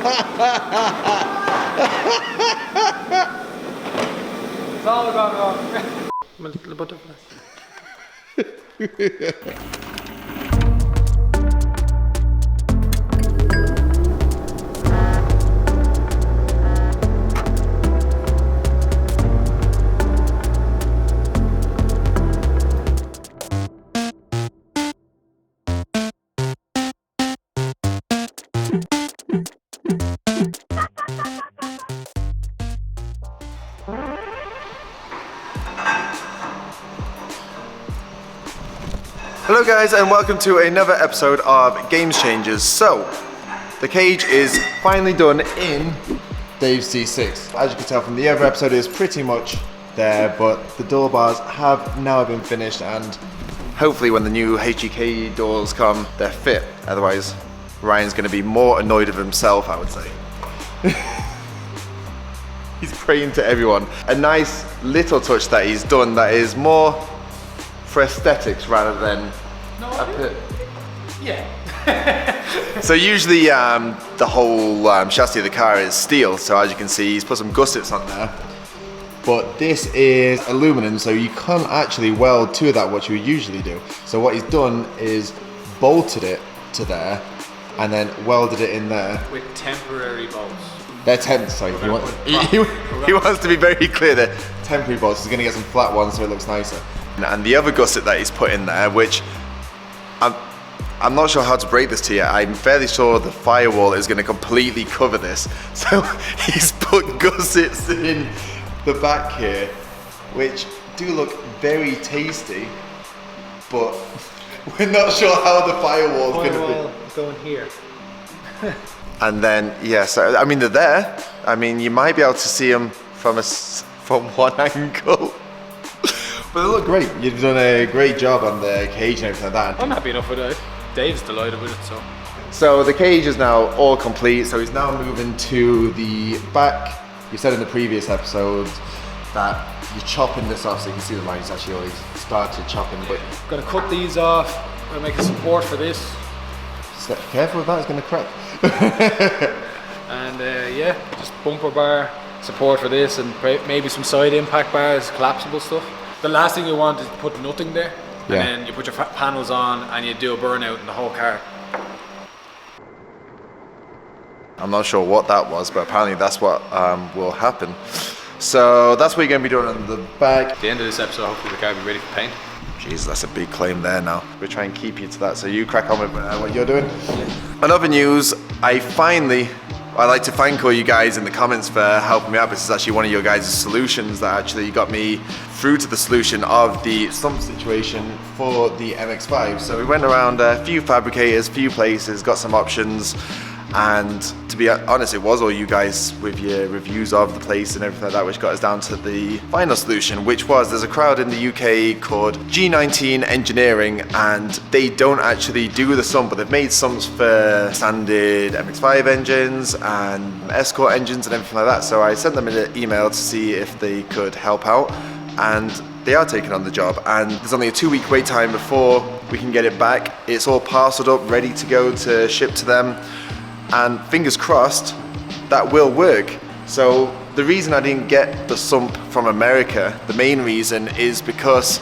It's all gone wrong. My little butterfly. Hello guys and welcome to another episode of Games Changers. So, the cage is finally done in Dave's C6. As you can tell from the other episode, it's pretty much there, but the door bars have now been finished and hopefully when the new HEK doors come, they're fit. Otherwise, Ryan's going to be more annoyed with himself, I would say. He's praying to everyone. A nice little touch that he's done that is more for aesthetics rather than a pit. Yeah. So usually the whole chassis of the car is steel, so as you can see he's put some gussets on there. But this is aluminum, so you can't actually weld to that what you would usually do. So what he's done is bolted it to there and then welded it in there. With temporary bolts. They're sorry, he wants to be very clear that temporary bolts. He's going to get some flat ones so it looks nicer. And the other gusset that he's put in there, which I'm not sure how to break this to you. I'm fairly sure the firewall is going to completely cover this. So he's put gussets in the back here, which do look very tasty, but we're not sure how the firewall is going to be. Going here. And then, yeah, so I mean, they're there. I mean, you might be able to see them from one angle. But they look great. You've done a great job on the cage and everything like that. I'm happy enough with it. Dave's delighted with it, so. So the cage is now all complete. So he's now moving to the back. You said in the previous episode that you're chopping this off, so you can see the lines actually already started chopping. But gonna cut these off. Gonna make a support for this. Careful with that, it's gonna crack. And yeah, just bumper bar support for this, and maybe some side impact bars, collapsible stuff. The last thing you want is to put nothing there, and then you put your panels on and you do a burnout in the whole car. I'm not sure what that was, but apparently that's what will happen. So that's what you're going to be doing on the back. At the end of this episode, hopefully the car will be ready for paint. Jeez, that's a big claim there now. We'll try and keep you to that, so you crack on with what you're doing. On other news, I'd like to thank all you guys in the comments for helping me out. This is actually one of your guys' solutions that actually got me through to the solution of the sump situation for the MX-5. So we went around a few fabricators, few places, got some options, and to be honest, it was all you guys with your reviews of the place and everything like that which got us down to the final solution, which was there's a crowd in the UK called G19 Engineering, and they don't actually do the sump, but they've made sumps for standard MX-5 engines and Escort engines and everything like that. So I sent them an email to see if they could help out, and they are taking on the job, and there's only a 2-week wait time before we can get it back. It's all parceled up, ready to go to ship to them. And fingers crossed, that will work. So the reason I didn't get the sump from America, the main reason is because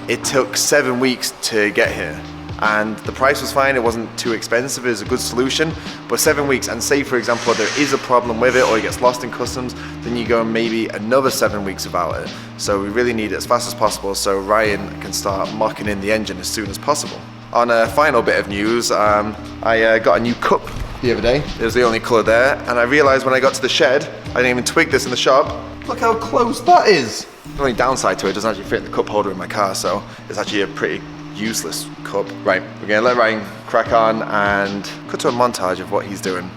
it took 7 weeks to get here. And the price was fine, it wasn't too expensive, it was a good solution, but 7 weeks, and say for example there is a problem with it or it gets lost in customs, then you go maybe another 7 weeks without it. So we really need it as fast as possible so Ryan can start mocking in the engine as soon as possible. On a final bit of news, I got a new cup the other day. It was the only colour there, and I realised when I got to the shed, I didn't even twig this in the shop. Look how close that is! The only downside to it, doesn't actually fit in the cup holder in my car, so it's actually a pretty useless cup. Right, we're gonna let Ryan crack on and cut to a montage of what he's doing.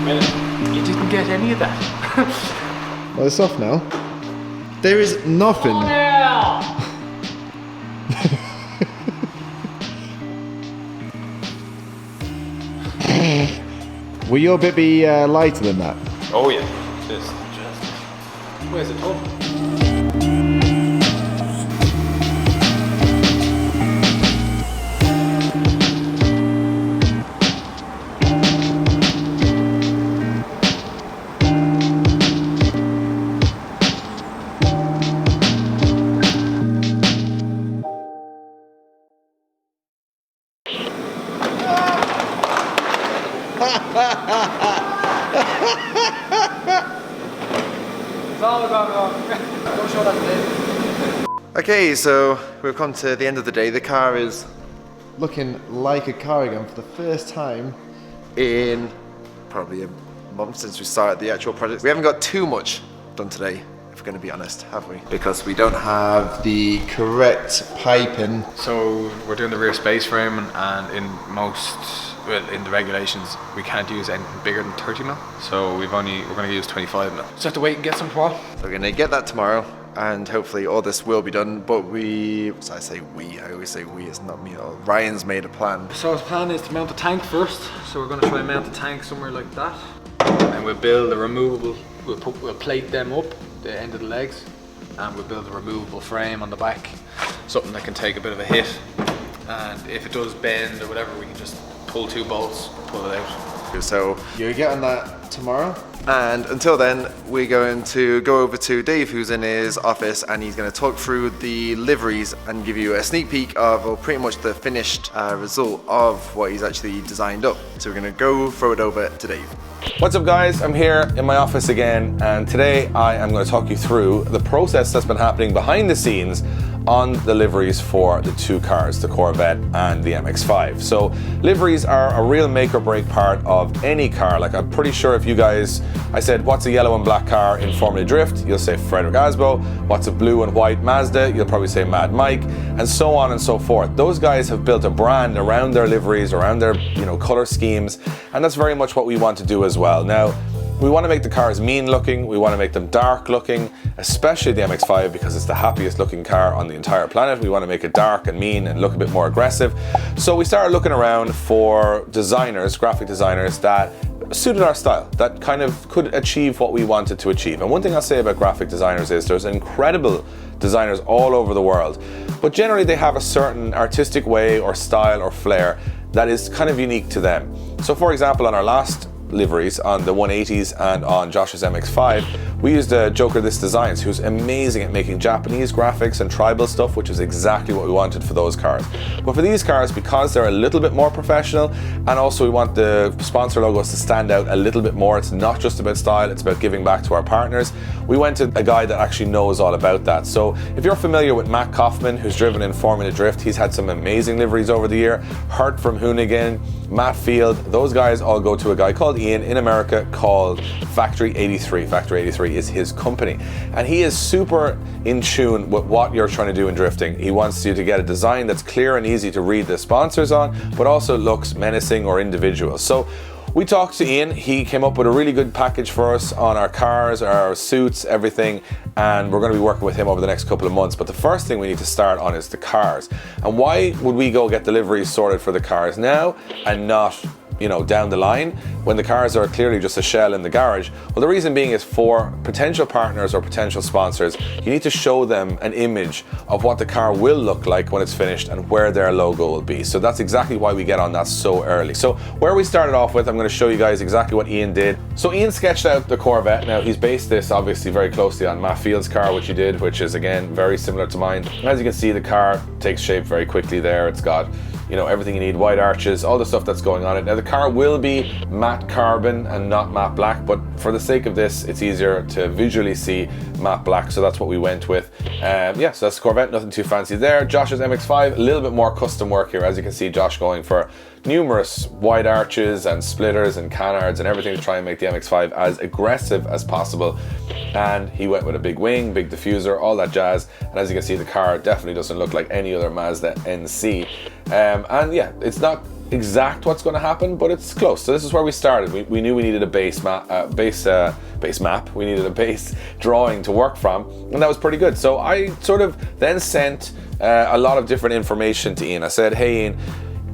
Well, you didn't get any of that. Well, it's off now. There is nothing. Oh, yeah. Will your bit be lighter than that? Oh yeah. Just. Where's the top? It's all gone wrong. Don't show that today. Okay, so we've come to the end of the day. The car is looking like a car again for the first time in probably a month since we started the actual project. We haven't got too much done today, if we're going to be honest, have we? Because we don't have the correct piping. So we're doing the rear space frame, and in the regulations, we can't use anything bigger than 30 mil. So we're going to use 25 mil. Just have to wait and get some tomorrow. So we're going to get that tomorrow, and hopefully all this will be done. But I always say we, it's not me. Ryan's made a plan. So his plan is to mount the tank first. So we're going to try and mount the tank somewhere like that. And we'll build a removable, we'll plate them up, the end of the legs, and we'll build a removable frame on the back. Something that can take a bit of a hit. And if it does bend or whatever, we can just pull 2 bolts, pull it out. So you'll get on that tomorrow. And until then, we're going to go over to Dave, who's in his office, and he's going to talk through the liveries and give you a sneak peek of, well, pretty much the finished result of what he's actually designed up. So we're going to go throw it over to Dave. What's up guys, I'm here in my office again, and today I am going to talk you through the process that's been happening behind the scenes on the liveries for the 2 cars, the Corvette and the MX-5. So liveries are a real make or break part of any car. Like, I'm pretty sure if you guys, I said, what's a yellow and black car in Formula Drift? You'll say Frederick Asbo. What's a blue and white Mazda? You'll probably say Mad Mike, and so on and so forth. Those guys have built a brand around their liveries, around their color schemes, and that's very much what we want to do as well. Now, we want to make the cars mean looking, we want to make them dark looking, especially the MX-5 because it's the happiest looking car on the entire planet. We want to make it dark and mean and look a bit more aggressive. So we started looking around for designers, graphic designers that suited our style, that kind of could achieve what we wanted to achieve. And one thing I'll say about graphic designers is there's incredible designers all over the world, but generally they have a certain artistic way or style or flair that is kind of unique to them. So for example, on our last liveries, on the 180s and on Josh's MX-5, we used Joker This Designs, who's amazing at making Japanese graphics and tribal stuff, which is exactly what we wanted for those cars. But for these cars, because they're a little bit more professional, and also we want the sponsor logos to stand out a little bit more, it's not just about style, it's about giving back to our partners, we went to a guy that actually knows all about that. So if you're familiar with Matt Kaufman, who's driven in Formula Drift, he's had some amazing liveries over the year. Hurt from Hoonigan, Matt Field, those guys all go to a guy called Ian in America called Factory 83. Factory 83 is his company, and he is super in tune with what you're trying to do in drifting. He wants you to get a design that's clear and easy to read the sponsors on, but also looks menacing or individual. So we talked to Ian, he came up with a really good package for us on our cars, our suits, everything, and we're going to be working with him over the next couple of months. But the first thing we need to start on is the cars. And why would we go get deliveries sorted for the cars now and not, down the line when the cars are clearly just a shell in the garage? Well, the reason being is for potential partners or potential sponsors, you need to show them an image of what the car will look like when it's finished and where their logo will be. So that's exactly why we get on that so early. So where we started off with, I'm going to show you guys exactly what Ian did. So Ian sketched out the Corvette. Now he's based this obviously very closely on Matt Field's car, which he did, which is again very similar to mine. As you can see, the car takes shape very quickly there. It's got everything you need, white arches, all the stuff that's going on it. Now the car will be matte carbon and not matte black, but for the sake of this, it's easier to visually see matte black, so that's what we went with. So that's the Corvette, nothing too fancy there. Josh's MX-5, a little bit more custom work here. As you can see, Josh going for numerous white arches and splitters and canards and everything to try and make the MX-5 as aggressive as possible. And he went with a big wing, big diffuser, all that jazz. And as you can see, the car definitely doesn't look like any other Mazda NC. And yeah, it's not exact what's going to happen, but it's close. So this is where we started. We knew we needed a base map. We needed a base drawing to work from, and that was pretty good. So I sort of then sent a lot of different information to Ian. I said, hey Ian,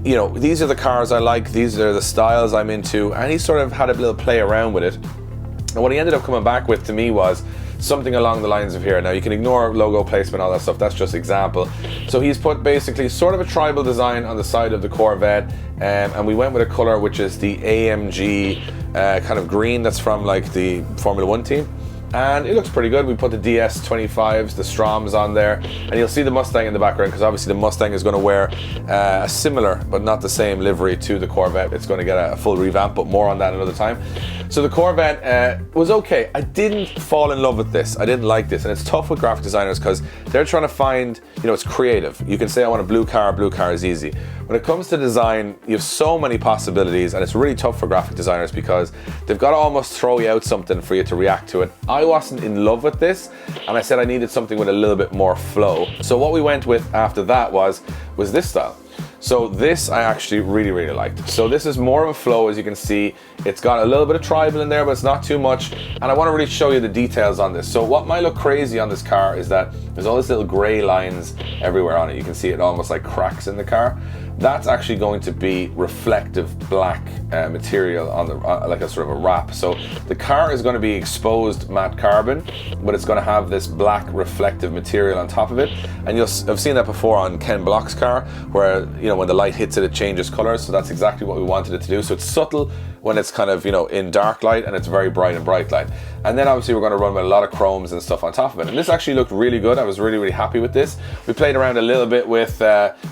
you know, these are the cars I like, these are the styles I'm into, and he sort of had a little play around with it. And what he ended up coming back with to me was something along the lines of here. Now you can ignore logo placement, all that stuff, that's just example. So he's put basically sort of a tribal design on the side of the Corvette, and we went with a color which is the AMG kind of green that's from like the Formula 1 team. And it looks pretty good. We put the DS25s, the Stroms on there, and you'll see the Mustang in the background because obviously the Mustang is going to wear a similar but not the same livery to the Corvette. It's going to get a full revamp, but more on that another time. So the Corvette was okay. I didn't fall in love with this. I didn't like this, and it's tough with graphic designers because they're trying to find, you know, it's creative. You can say I want a blue car is easy. When it comes to design, you have so many possibilities, and it's really tough for graphic designers because they've got to almost throw you out something for you to react to it. I wasn't in love with this, and I said I needed something with a little bit more flow. So what we went with after that was this style. So this I actually really liked. So this is more of a flow, as you can see. It's got a little bit of tribal in there, but it's not too much. And I want to really show you the details on this. So what might look crazy on this car is that there's all these little gray lines everywhere on it. You can see it almost like cracks in the car. That's actually going to be reflective black material on the like a sort of a wrap. So the car is going to be exposed matte carbon, but it's going to have this black reflective material on top of it. And I've seen that before on Ken Block's car, where, you know, when the light hits it, it changes colors. So that's exactly what we wanted it to do. So it's subtle when it's kind of, you know, in dark light, and it's very bright in bright light. And then obviously we're going to run with a lot of chromes and stuff on top of it. And this actually looked really good. I was really happy with this. We played around a little bit with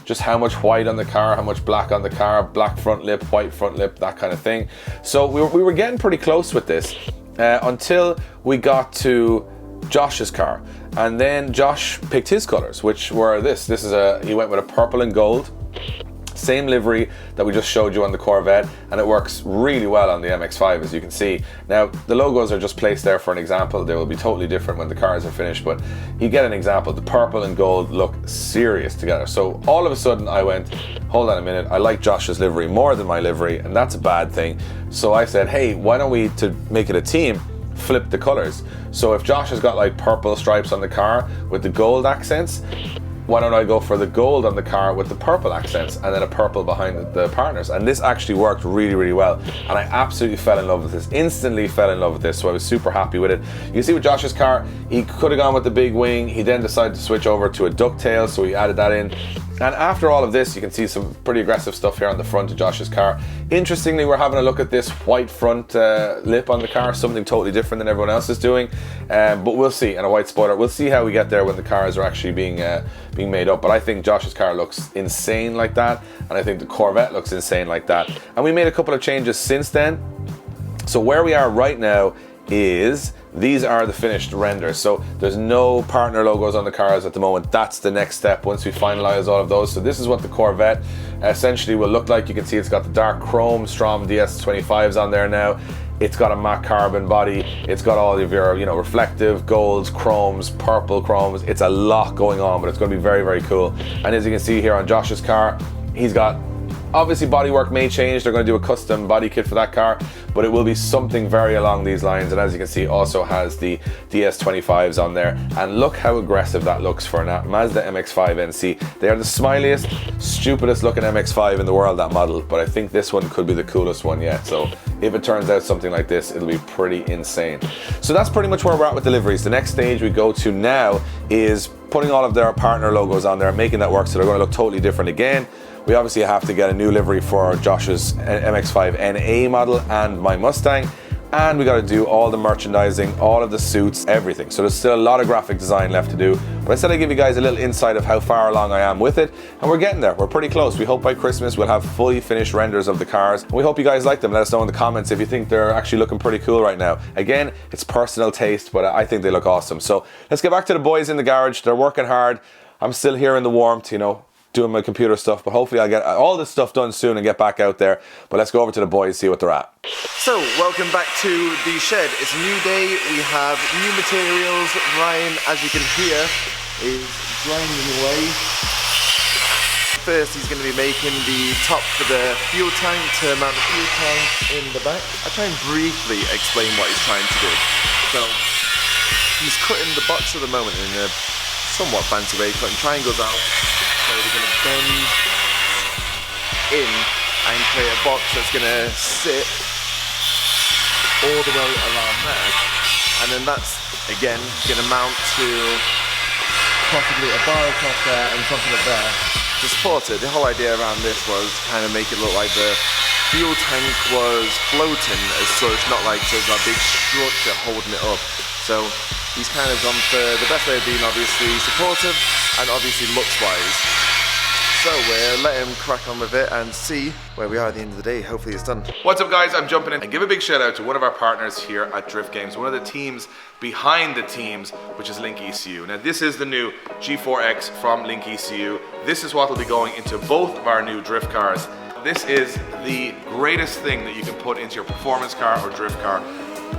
just how much white on the car, how much black on the car, black front lip, white front lip, that kind of thing. So we were getting pretty close with this until we got to Josh's car. And then Josh picked his colors, which were this. He went with a purple and gold. Same livery that we just showed you on the Corvette, and it works really well on the MX-5, as you can see. Now, the logos are just placed there for an example. They will be totally different when the cars are finished, but you get an example. The purple and gold look serious together. So all of a sudden I went, hold on a minute, I like Josh's livery more than my livery, and that's a bad thing. So I said, hey, why don't we, to make it a team, flip the colors? So if Josh has got like purple stripes on the car with the gold accents, why don't I go for the gold on the car with the purple accents, and then a purple behind the partners? And this actually worked really well, and I absolutely fell in love with this, instantly fell in love with this. So I was super happy with it. You can see with Josh's car, he could have gone with the big wing. He then decided to switch over to a ducktail, so he added that in. And after all of this, you can see some pretty aggressive stuff here on the front of Josh's car. Interestingly, we're having a look at this white front lip on the car, something totally different than everyone else is doing. But we'll see, and a white spoiler. We'll see how we get there when the cars are actually being made up. But I think Josh's car looks insane like that, and I think the Corvette looks insane like that. And we made a couple of changes since then. So where we are right now is these are the finished renders. So there's no partner logos on the cars at the moment. That's the next step once we finalize all of those. So this is what the Corvette essentially will look like. You can see it's got the dark chrome Strom DS25s on there now. It's got a matte carbon body. It's got all of your, you know, reflective golds, chromes, purple chromes. It's a lot going on, but it's going to be very cool. And as you can see here on Josh's car, he's got, obviously bodywork may change. They're going to do a custom body kit for that car, but it will be something very along these lines. And as you can see, also has the DS25s on there. And look how aggressive that looks for a Mazda MX-5 NC. They are the smiliest, stupidest looking MX-5 in the world, that model, but I think this one could be the coolest one yet. So if it turns out something like this, it'll be pretty insane. So that's pretty much where we're at with deliveries. The next stage we go to now is putting all of their partner logos on there, making that work so they're going to look totally different again. We obviously have to get a new livery for Josh's MX-5 NA model and my Mustang, and we got to do all the merchandising, all of the suits, everything. So there's still a lot of graphic design left to do, but I said I'd give you guys a little insight of how far along I am with it, and we're getting there. We're pretty close. We hope by Christmas we'll have fully finished renders of the cars, and we hope you guys like them. Let us know in the comments if you think they're actually looking pretty cool right now. Again, it's personal taste, but I think they look awesome. So let's get back to the boys in the garage. They're working hard. I'm still here in the warmth, you know, doing my computer stuff, but hopefully I'll get all this stuff done soon and get back out there. But let's go over to the boys, see what they're at. So, welcome back to the shed. It's a new day, we have new materials. Ryan, as you can hear, is grinding away. first he's going to be making the top for the fuel tank to mount the fuel tank in the back. I'll try and briefly explain what he's trying to do. So he's cutting the box at the moment in a somewhat fancy way, cutting triangles out. So we're going to bend in and create a box that's going to sit all the way around there. And then that's, again, going to mount to possibly a bar across there and something up there to support it. The whole idea around this was to kind of make it look like the fuel tank was floating as such, not like there's a big structure holding it up. So he's kind of gone for the best way of being obviously supportive and obviously looks wise. So we'll let him crack on with it and see where we are at the end of the day. Hopefully it's done. What's up guys, I'm jumping in and give a big shout out to one of our partners here at Drift Games, one of the teams behind the teams, which is Link ECU. Now this is the new G4X from Link ECU. This is what will be going into both of our new drift cars. This is the greatest thing that you can put into your performance car or drift car.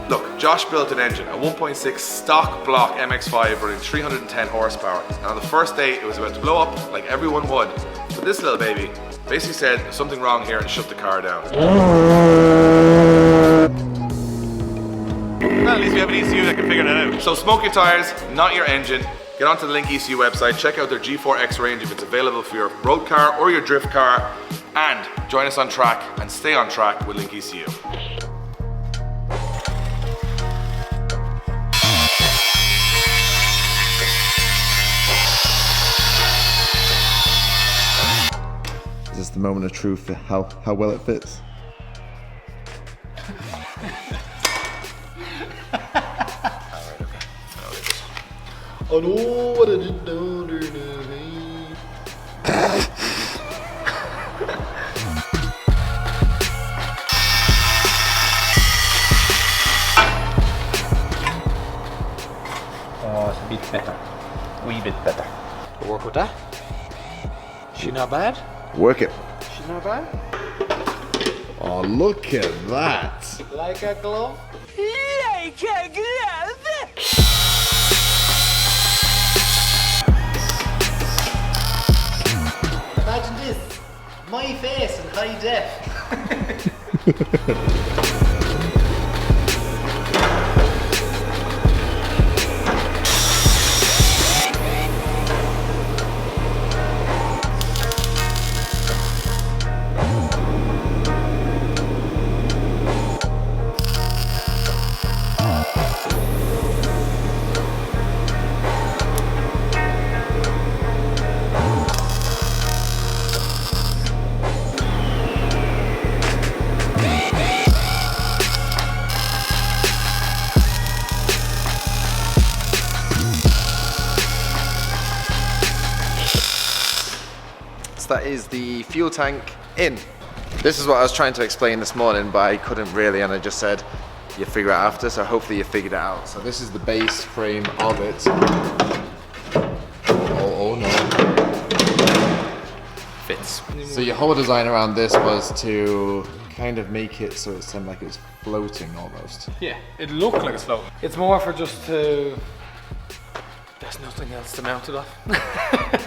Look, Josh built an engine, a 1.6 stock block MX-5 running 310 horsepower. And on the first day, it was about to blow up like everyone would. But this little baby basically said there's something wrong here and shut the car down. Well, at least we have an ECU that can figure that out. So smoke your tires, not your engine. Get onto the Link ECU website, check out their G4X range if it's available for your road car or your drift car, and join us on track and stay on track with Link ECU. Is this the moment of truth for how well it fits? I know what I did down there. Oh, it's a bit better. Wee bit better. We'll work with that. She not bad? Work it. She not bad? Oh, look at that. Like a glove? Like a glove! Imagine this, my face in high def. That is the fuel tank in. This is what I was trying to explain this morning, but I couldn't really, and I just said you figure it out after, so hopefully you figured it out. So this is the base frame of it. Oh no. Fits. So your whole design around this was to kind of make it so it sounded like it was floating almost. Yeah, it looked like it's floating. It's more for just to... There's nothing else to mount it off.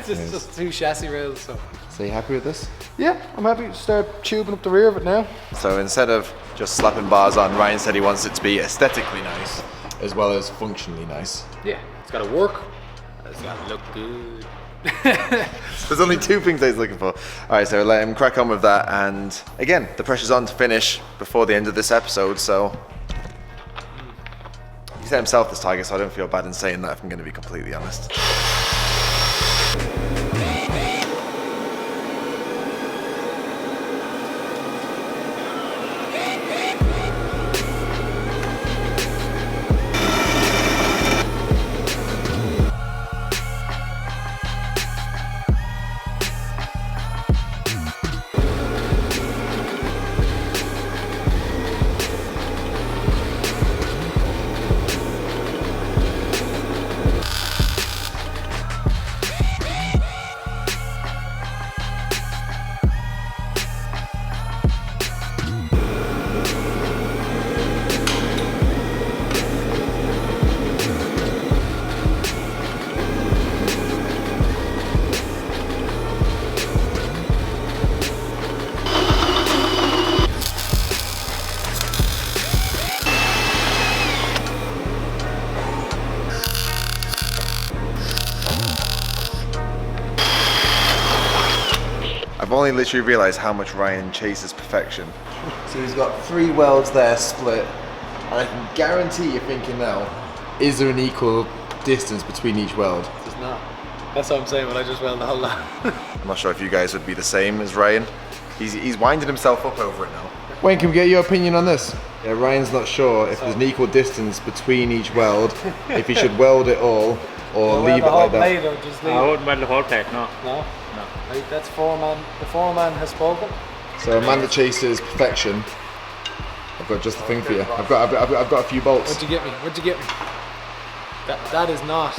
It's just two chassis rails, so... So you happy with this? Yeah, I'm happy to start tubing up the rear of it now. So instead of just slapping bars on, Ryan said he wants it to be aesthetically nice as well as functionally nice. Yeah, it's gotta work. It's gotta look good. There's only two things he's looking for. Alright, so let him crack on with that, and again, the pressure's on to finish before the end of this episode, so he set himself this target, so I don't feel bad in saying that if I'm going to be completely honest. I've only literally realised how much Ryan chases perfection. So he's got 3 welds there split, and I can guarantee you're thinking now, is there an equal distance between each weld? There's not. That's what I'm saying when I just weld the whole lot. I'm not sure if you guys would be the same as Ryan. He's winding himself up over it now. Wayne, can we get your opinion on this? Yeah, Ryan's not sure if there's an equal distance between each weld, if he should weld it all or leave it like that. Or just leave I wouldn't weld the whole plate, no. No? No. Right, that's foreman. The foreman has spoken. So a man that chases perfection. I've got just the thing for you. I've got a few bolts. What'd you get me? What'd you get me? That is not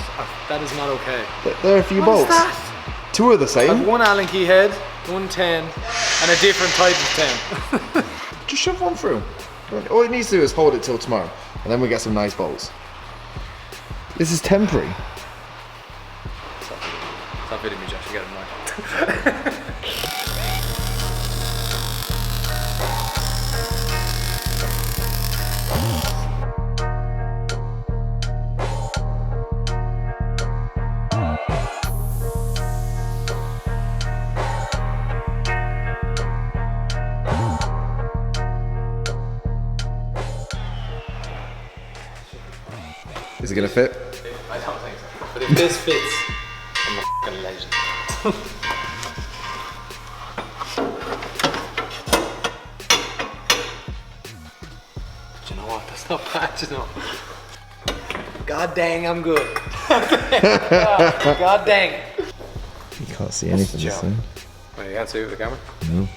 okay. There are a few bolts. What's that? 2 are the I same. have one Allen key head, one 10, and a different type of 10. Just shove one through. All it needs to do is hold it till tomorrow, and then we get some nice bolts. This is temporary. Stop hitting me, Josh. You get it right. Is it gonna fit? I don't think so. But if this fits, I'm a f***ing legend. But you know what? That's not bad, you know. God dang, I'm good. God dang. You can't see anything this thing. Wait, you can't see it with the camera? No.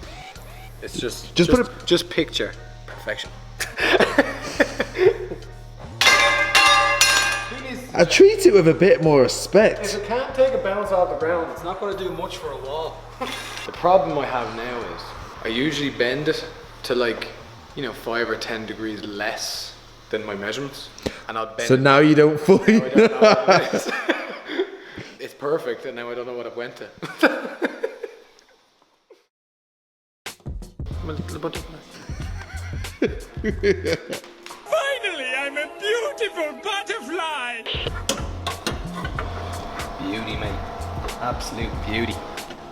It's just put just picture perfection. I treat it with a bit more respect. If it can't take a bounce off the ground, it's not going to do much for a wall. The problem I have now is I usually bend it to like, 5 or 10 degrees less than my measurements, and I'll bend. So it. now you don't fully. Now I don't know what it is. It's perfect, and now I don't know what it went to. Finally, I'm a beautiful butterfly! Beauty, mate. Absolute beauty.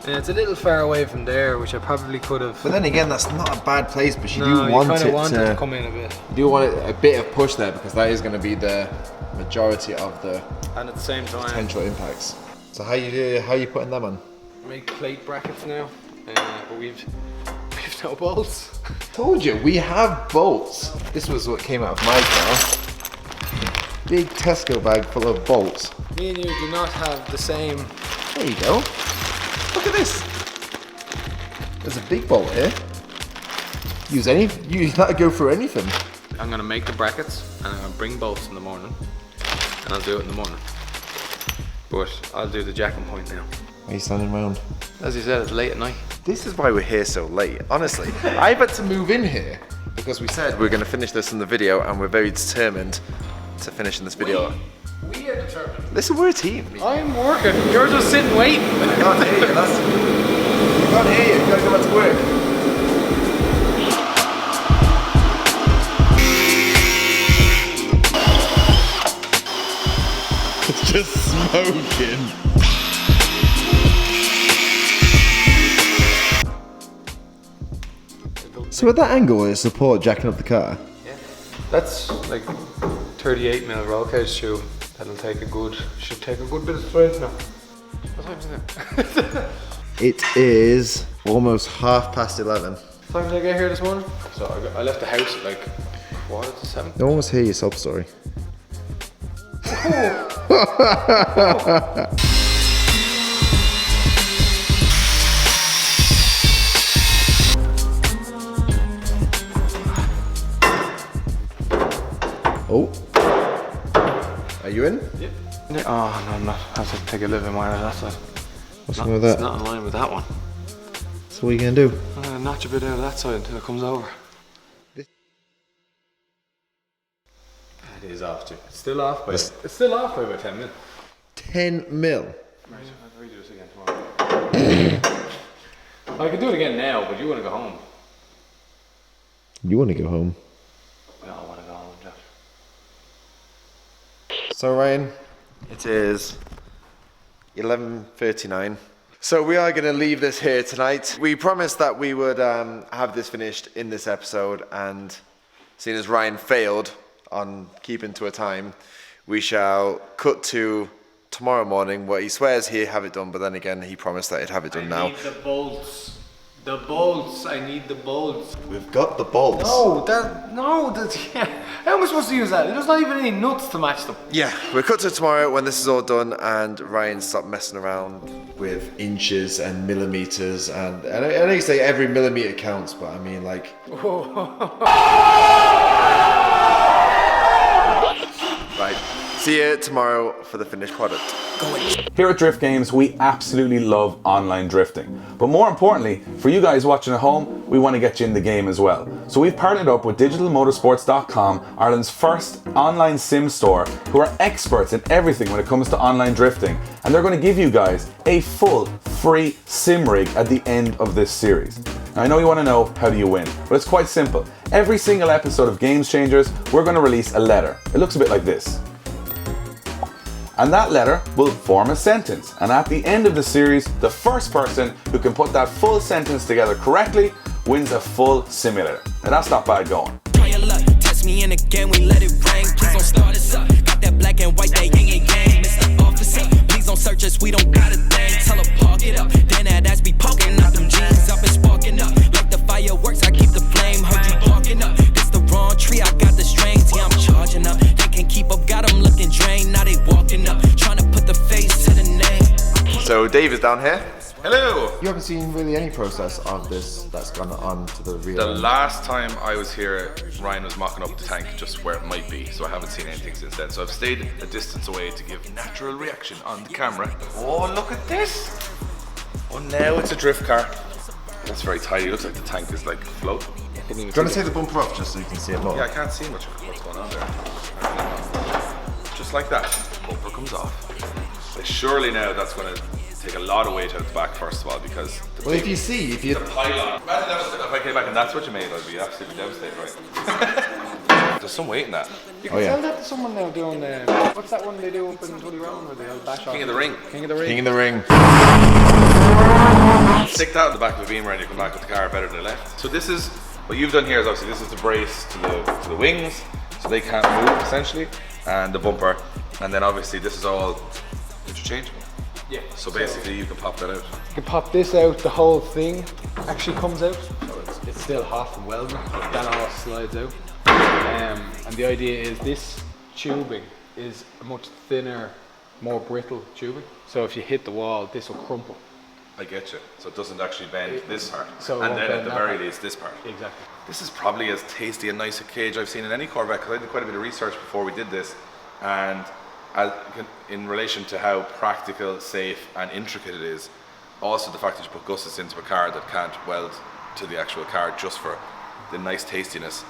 Yeah, it's a little far away from there, which I probably could have. But then again, that's not a bad place, but you No, do you want kind it of want it to to. come in a bit. You do want a bit of push there because that is going to be the majority of the And at the same time, potential impacts. So how you putting them on? make plate brackets now, but we've no bolts. Told you, we have bolts. This was what came out of my car. Big Tesco bag full of bolts. Me and you do not have the same. There you go. Look at this. There's a big bolt here. You that'll go through anything. I'm gonna make the brackets and I'm gonna bring bolts in the morning, and I'll do it in the morning. But I'll do the jacking point now. Why are you standing around? As you said, it's late at night. This is why we're here so late. Honestly, I've had to move in here because we said we're going to finish this in the video, and we're very determined to finish in this video. We are determined. Listen, we're a team. I'm working. You're just sitting waiting. I can't hear you. I can't hear you. You gotta go back to work. It's just smoking. So at that angle, is support jacking up the car? That's like 38mm roll cage shoe. That'll take should take a good bit of strength now. What time is it? It is almost 11:30. What time did I get here this morning? So I left the house at like 7:15. No one wants to hear your sob story. Oh. Are you in? Yep. Oh no, I'm not. I have to take a little bit more out of that side. What's wrong with that? It's not in line with that one. So what are you going to do? I'm gonna notch a bit out of that side until it comes over. It is off too. It's still off by. It's still off by about 10 minutes. 10 mil. Right, I'll redo this again tomorrow. I could do it again now, but you want to go home. You want to go home? We all want to go home, Josh. So Ryan, It is 11:39. So we are going to leave this here tonight. We promised that we would have this finished in this episode, and seeing as Ryan failed on keeping to a time, we shall cut to tomorrow morning where he swears he'd have it done, but then again he promised that he'd have it done now. I need the bolts. The bolts. I need the bolts. We've got the bolts. Yeah. How am I supposed to use that? There's not even any nuts to match them. Yeah, we'll cut to tomorrow when this is all done and Ryan stopped messing around with inches and millimeters, and I know you say every millimeter counts, but I mean like... Right, see you tomorrow for the finished product. Here at Drift Games, we absolutely love online drifting. But more importantly, for you guys watching at home, we want to get you in the game as well. So we've partnered up with digitalmotorsports.com, Ireland's first online sim store, who are experts in everything when it comes to online drifting. And they're going to give you guys a full free sim rig at the end of this series. Now, I know you want to know how do you win, but it's quite simple. Every single episode of Games Changers, we're going to release a letter. It looks a bit like this. And that letter will form a sentence. And at the end of the series, the first person who can put that full sentence together correctly wins a full simulator. Now that's not bad going. Try your luck, test me in again, we let it rain. Please don't start us up. Got that black and white, that yin and yang. Mr. Officer, please don't search us, we don't got a thing. Tell her park it up, then that ass be poking out them jeans up and sparking up. Like the fireworks, I keep the flame, heard you barking up. This the wrong tree, I got the strings, yeah, I'm charging up. They can't keep up, got them looking drained, now they walking up, trying to put the face to the name. So Dave is down here. Hello! You haven't seen really any process of this that's gone on to the real The last time I was here, Ryan was mocking up the tank just where it might be, so I haven't seen anything since then. So I've stayed a distance away to give natural reaction on the camera. Oh, look at this! Oh, now it's a drift car. That's very tidy. It looks like the tank is like floating. Do you want to take the bumper off just so you can see it more? Yeah, I can't see much of what's going on there. Just like that, bumper comes off. But surely now that's going to take a lot of weight out of the back first of all, because Well, if you the pylon. Imagine that was, if I came back and that's what you made, I'd be absolutely devastated, right? There's some weight in that. You can tell that to someone now doing what's that one they do up in Tully Round where they bash off? King of the Ring. King of the Ring. King in the ring. Stick that in the back of the beamer and you come back with the car better than the left. So this is, what you've done here is obviously this is the brace to the wings, so they can't move essentially, and the bumper, and then obviously this is all interchangeable. Yeah. So basically you can pop that out. You can pop this out, the whole thing actually comes out. So it's still hot from welding, that all slides out. And the idea is this tubing is a much thinner, more brittle tubing. So if you hit the wall, this will crumple. I get you. So it doesn't actually bend this part. So and it then won't at the bend very that least this part. Exactly. This is probably as tasty and nice a cage I've seen in any Corvette, because I did quite a bit of research before we did this, and in relation to how practical, safe and intricate it is, also the fact that you put gussets into a car that can't weld to the actual car just for the nice tastiness.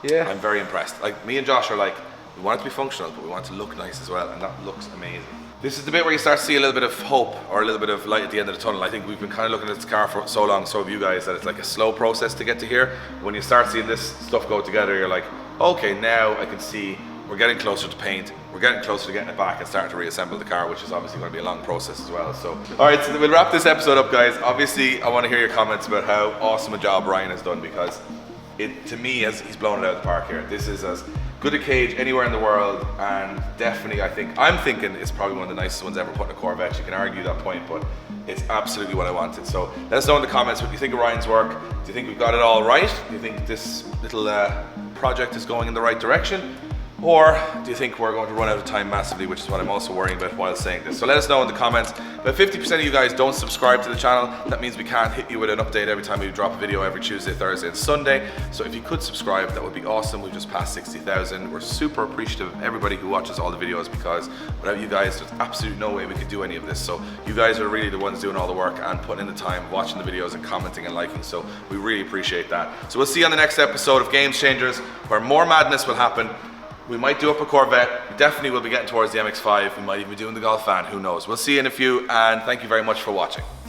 Yeah. I'm very impressed. Like, me and Josh are like, we want it to be functional, but we want it to look nice as well, and that looks amazing. This is the bit where you start to see a little bit of hope or a little bit of light at the end of the tunnel. I think we've been kind of looking at this car for so long, so have you guys, that it's like a slow process to get to here. When you start seeing this stuff go together, you're like, okay, now I can see we're getting closer to paint, we're getting closer to getting it back and starting to reassemble the car, which is obviously going to be a long process as well. So, all right, so we'll wrap this episode up, guys. Obviously, I want to hear your comments about how awesome a job Ryan has done, because it, to me, he's blown it out of the park here. This is as good a cage anywhere in the world, and definitely I'm thinking it's probably one of the nicest ones ever put in a Corvette. You can argue that point, but it's absolutely what I wanted. So let us know in the comments what you think of Ryan's work. Do you think we've got it all right? Do you think this little project is going in the right direction? Or do you think we're going to run out of time massively, which is what I'm also worrying about while saying this? So let us know in the comments. About 50% of you guys don't subscribe to the channel. That means we can't hit you with an update every time we drop a video every Tuesday, Thursday and Sunday. So if you could subscribe, that would be awesome. We've just passed 60,000. We're super appreciative of everybody who watches all the videos, because without you guys, there's absolutely no way we could do any of this. So you guys are really the ones doing all the work and putting in the time, watching the videos and commenting and liking. So we really appreciate that. So we'll see you on the next episode of Games Changers, where more madness will happen. We might do up a Corvette. We definitely will be getting towards the MX-5. We might even be doing the Golf van. Who knows? We'll see you in a few, and thank you very much for watching.